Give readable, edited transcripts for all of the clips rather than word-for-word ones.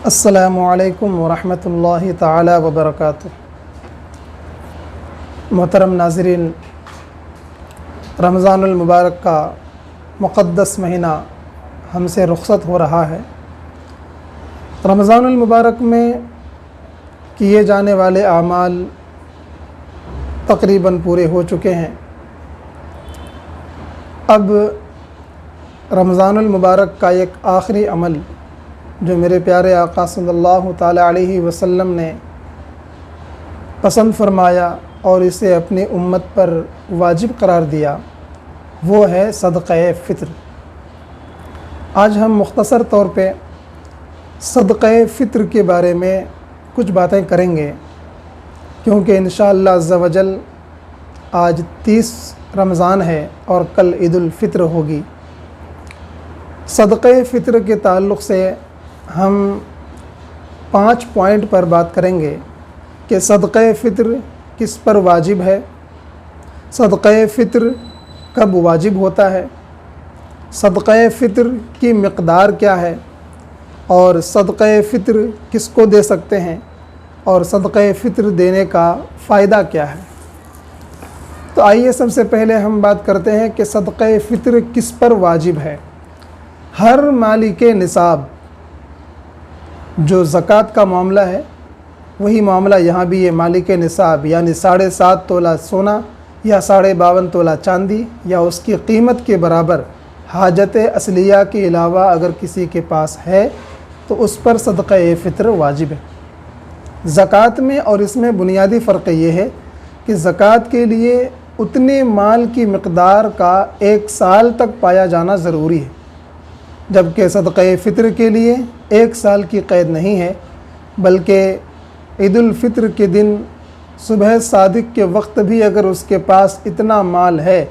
السلام علیکم ورحمۃ اللہ تعالی وبرکاتہ۔ محترم ناظرین، رمضان المبارک کا مقدس مہینہ ہم سے رخصت ہو رہا ہے۔ رمضان المبارک میں کیے جانے والے اعمال تقریباً پورے ہو چکے ہیں۔ اب رمضان المبارک کا ایک آخری عمل جو میرے پیارے آقا صلی اللہ تعالی علیہ وسلم نے پسند فرمایا اور اسے اپنی امت پر واجب قرار دیا، وہ ہے صدقہ فطر۔ آج ہم مختصر طور پہ صدقہ فطر کے بارے میں کچھ باتیں کریں گے، کیونکہ انشاءاللہ عز و جل آج 30 رمضان ہے اور کل عید الفطر ہوگی۔ صدقہ فطر کے تعلق سے ہم 5 پوائنٹ پر بات کریں گے کہ صدقہ فطر کس پر واجب ہے، صدقہ فطر کب واجب ہوتا ہے، صدقہ فطر کی مقدار کیا ہے، اور صدقہ فطر کس کو دے سکتے ہیں، اور صدقہ فطر دینے کا فائدہ کیا ہے۔ تو آئیے سب سے پہلے ہم بات کرتے ہیں کہ صدقہ فطر کس پر واجب ہے۔ ہر مالک نصاب جو زکوٰۃ کا معاملہ ہے، وہی معاملہ یہاں بھی ہے۔ مالک نصاب یعنی 7.5 تولہ سونا یا 52.5 تولہ چاندی یا اس کی قیمت کے برابر حاجت اصلیہ کے علاوہ اگر کسی کے پاس ہے تو اس پر صدقہ فطر واجب ہے۔ زکوٰۃ میں اور اس میں بنیادی فرق یہ ہے کہ زکوٰۃ کے لیے اتنے مال کی مقدار کا 1 سال تک پایا جانا ضروری ہے، جبکہ صدقہ فطر کے لیے 1 سال کی قید نہیں ہے، بلکہ عید الفطر کے دن صبح صادق کے وقت بھی اگر اس کے پاس اتنا مال ہے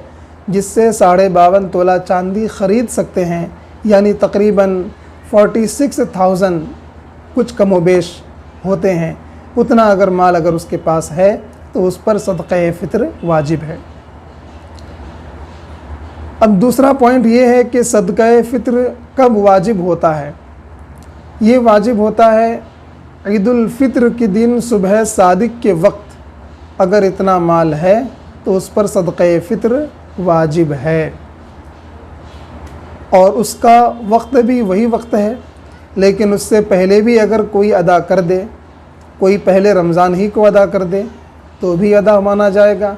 جس سے 52.5 تولہ چاندی خرید سکتے ہیں، یعنی تقریباً 46,000 کچھ کم و بیش ہوتے ہیں، اتنا اگر مال اگر اس کے پاس ہے تو اس پر صدقہ فطر واجب ہے۔ اب دوسرا پوائنٹ یہ ہے کہ صدقہ فطر کب واجب ہوتا ہے۔ یہ واجب ہوتا ہے عید الفطر کے دن صبح صادق کے وقت اگر اتنا مال ہے تو اس پر صدقہ فطر واجب ہے، اور اس کا وقت بھی وہی وقت ہے، لیکن اس سے پہلے بھی اگر کوئی ادا کر دے، کوئی پہلے رمضان ہی کو ادا کر دے تو بھی ادا مانا جائے گا،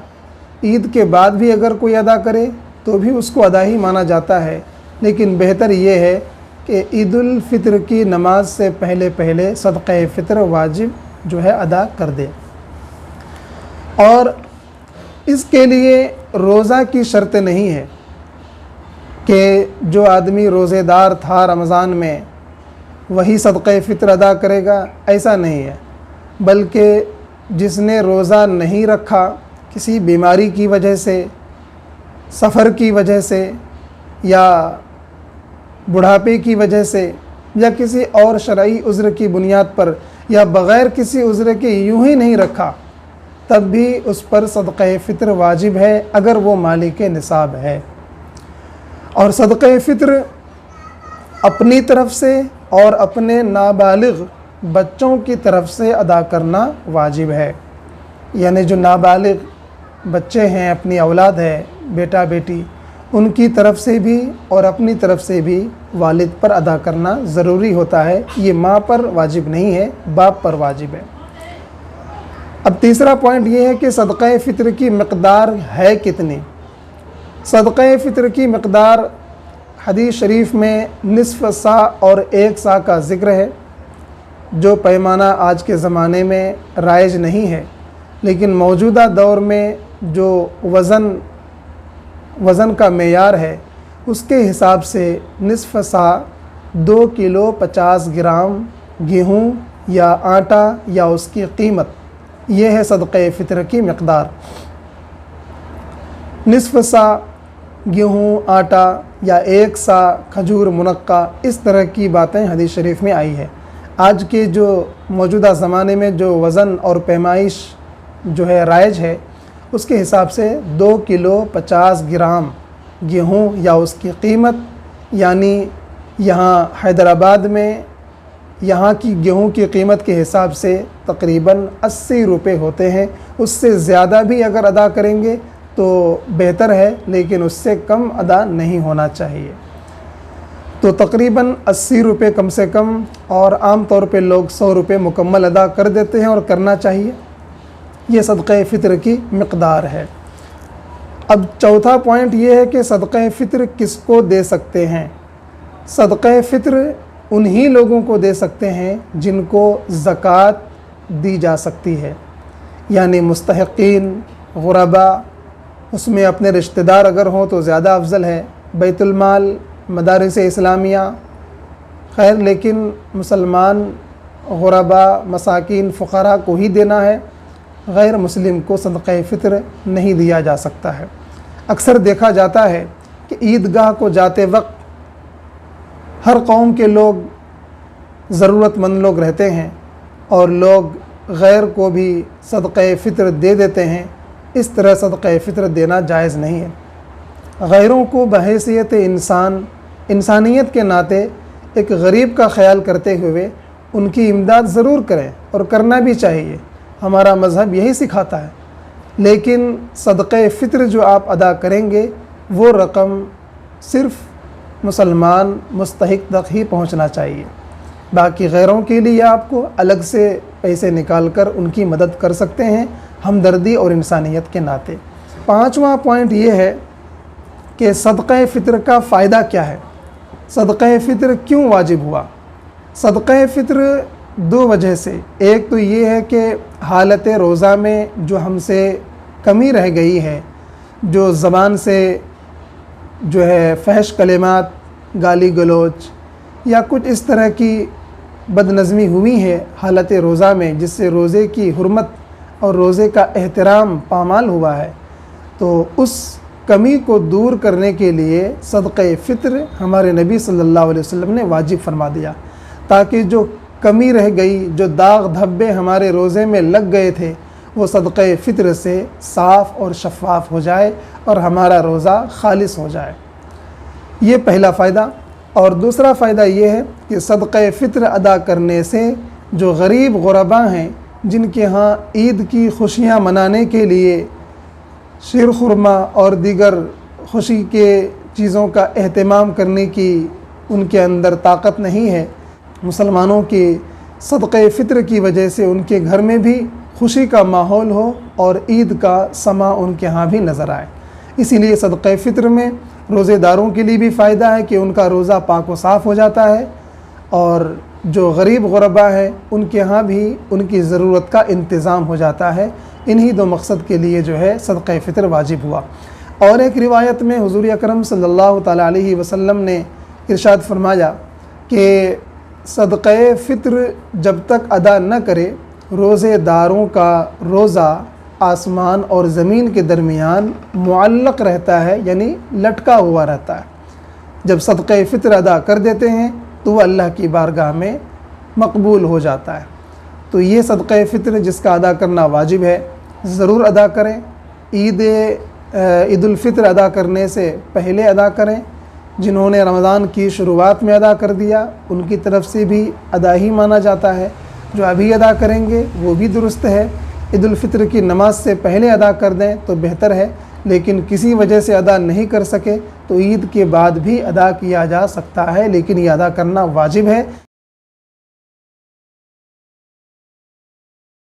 عید کے بعد بھی اگر کوئی ادا کرے تو بھی اس کو ادا ہی مانا جاتا ہے، لیکن بہتر یہ ہے کہ عید الفطر کی نماز سے پہلے صدقہ فطر واجب جو ہے ادا کر دے۔ اور اس کے لیے روزہ کی شرط نہیں ہے کہ جو آدمی روزے دار تھا رمضان میں وہی صدقہ فطر ادا کرے گا، ایسا نہیں ہے، بلکہ جس نے روزہ نہیں رکھا کسی بیماری کی وجہ سے، سفر کی وجہ سے، یا بڑھاپے کی وجہ سے، یا کسی اور شرعی عذر کی بنیاد پر، یا بغیر کسی عذر کے یوں ہی نہیں رکھا، تب بھی اس پر صدقہ فطر واجب ہے اگر وہ مالک نصاب ہے۔ اور صدقہ فطر اپنی طرف سے اور اپنے نابالغ بچوں کی طرف سے ادا کرنا واجب ہے، یعنی جو نابالغ بچے ہیں، اپنی اولاد ہے، بیٹا بیٹی، ان کی طرف سے بھی اور اپنی طرف سے بھی والد پر ادا کرنا ضروری ہوتا ہے۔ یہ ماں پر واجب نہیں ہے، باپ پر واجب ہے۔ اب تیسرا پوائنٹ یہ ہے کہ صدقہ فطر کی مقدار ہے کتنی۔ صدقہ فطر کی مقدار حدیث شریف میں نصف سا اور 1 سا کا ذکر ہے، جو پیمانہ آج کے زمانے میں رائج نہیں ہے، لیکن موجودہ دور میں جو وزن کا معیار ہے اس کے حساب سے نصف سا 2 کلو 50 گرام گیہوں یا آٹا یا اس کی قیمت، یہ ہے صدقہ فطر کی مقدار۔ نصف سا گیہوں، آٹا یا 1 سا کھجور منقع، اس طرح کی باتیں حدیث شریف میں آئی ہے۔ آج کے جو موجودہ زمانے میں جو وزن اور پیمائش جو ہے رائج ہے، اس کے حساب سے 2 کلو 50 گرام گیہوں یا اس کی قیمت، یعنی یہاں حیدرآباد میں یہاں کی گیہوں کی قیمت کے حساب سے تقریباً 80 روپے ہوتے ہیں، اس سے زیادہ بھی اگر ادا کریں گے تو بہتر ہے، لیکن اس سے کم ادا نہیں ہونا چاہیے۔ تو تقریباً 80 روپے کم سے کم، اور عام طور پہ لوگ 100 روپے مکمل ادا کر دیتے ہیں، اور کرنا چاہیے۔ یہ صدقہ فطر کی مقدار ہے۔ اب چوتھا پوائنٹ یہ ہے کہ صدقہ فطر کس کو دے سکتے ہیں؟ صدقہ فطر انہی لوگوں کو دے سکتے ہیں جن کو زکوٰۃ دی جا سکتی ہے، یعنی مستحقین، غربا، اس میں اپنے رشتہ دار اگر ہوں تو زیادہ افضل ہے، بیت المال، مدارس اسلامیہ، خیر لیکن مسلمان، غربا، مساکین، فقراء کو ہی دینا ہے، غیر مسلم کو صدقہ فطر نہیں دیا جا سکتا ہے۔ اکثر دیکھا جاتا ہے کہ عیدگاہ کو جاتے وقت ہر قوم کے لوگ، ضرورت مند لوگ رہتے ہیں، اور لوگ غیر کو بھی صدقہ فطر دے دیتے ہیں۔ اس طرح صدقہ فطر دینا جائز نہیں ہے۔ غیروں کو بحیثیت انسانیت کے ناطے ایک غریب کا خیال کرتے ہوئے ان کی امداد ضرور کریں، اور کرنا بھی چاہیے، ہمارا مذہب یہی سکھاتا ہے۔ لیکن صدقہ فطر جو آپ ادا کریں گے وہ رقم صرف مسلمان مستحق تک ہی پہنچنا چاہیے، باقی غیروں کے لیے آپ کو الگ سے پیسے نکال کر ان کی مدد کر سکتے ہیں، ہمدردی اور انسانیت کے ناطے۔ پانچواں پوائنٹ یہ ہے کہ صدقہ فطر کا فائدہ کیا ہے؟ صدقہ فطر کیوں واجب ہوا؟ صدقہ فطر دو وجہ سے، ایک تو یہ ہے کہ حالت روزہ میں جو ہم سے کمی رہ گئی ہے، جو زبان سے جو ہے فحش کلمات، گالی گلوچ یا کچھ اس طرح کی بد نظمی ہوئی ہے حالت روزہ میں، جس سے روزے کی حرمت اور روزے کا احترام پامال ہوا ہے، تو اس کمی کو دور کرنے کے لیے صدقہ فطر ہمارے نبی صلی اللہ علیہ وسلم نے واجب فرما دیا، تاکہ جو کمی رہ گئی، جو داغ دھبے ہمارے روزے میں لگ گئے تھے، وہ صدقہ فطر سے صاف اور شفاف ہو جائے اور ہمارا روزہ خالص ہو جائے۔ یہ پہلا فائدہ۔ اور دوسرا فائدہ یہ ہے کہ صدقہ فطر ادا کرنے سے جو غریب غربا ہیں، جن کے ہاں عید کی خوشیاں منانے کے لیے شیر خرما اور دیگر خوشی کے چیزوں کا اہتمام کرنے کی ان کے اندر طاقت نہیں ہے، مسلمانوں کے صدقہ فطر کی وجہ سے ان کے گھر میں بھی خوشی کا ماحول ہو اور عید کا سما ان کے ہاں بھی نظر آئے۔ اسی لیے صدقہ فطر میں روزے داروں کے لیے بھی فائدہ ہے کہ ان کا روزہ پاک و صاف ہو جاتا ہے، اور جو غریب غربا ہے ان کے ہاں بھی ان کی ضرورت کا انتظام ہو جاتا ہے۔ انہی دو مقصد کے لیے جو ہے صدقہ فطر واجب ہوا۔ اور ایک روایت میں حضور اکرم صلی اللہ تعالیٰ علیہ وسلم نے ارشاد فرمایا کہ صدقہ فطر جب تک ادا نہ کرے، روزے داروں کا روزہ آسمان اور زمین کے درمیان معلق رہتا ہے، یعنی لٹکا ہوا رہتا ہے۔ جب صدقہ فطر ادا کر دیتے ہیں تو وہ اللہ کی بارگاہ میں مقبول ہو جاتا ہے۔ تو یہ صدقہ فطر جس کا ادا کرنا واجب ہے، ضرور ادا کریں۔ عید الفطر ادا کرنے سے پہلے ادا کریں۔ جنہوں نے رمضان کی شروعات میں ادا کر دیا ان کی طرف سے بھی ادا ہی مانا جاتا ہے، جو ابھی ادا کریں گے وہ بھی درست ہے۔ عید الفطر کی نماز سے پہلے ادا کر دیں تو بہتر ہے، لیکن کسی وجہ سے ادا نہیں کر سکے تو عید کے بعد بھی ادا کیا جا سکتا ہے، لیکن یہ ادا کرنا واجب ہے۔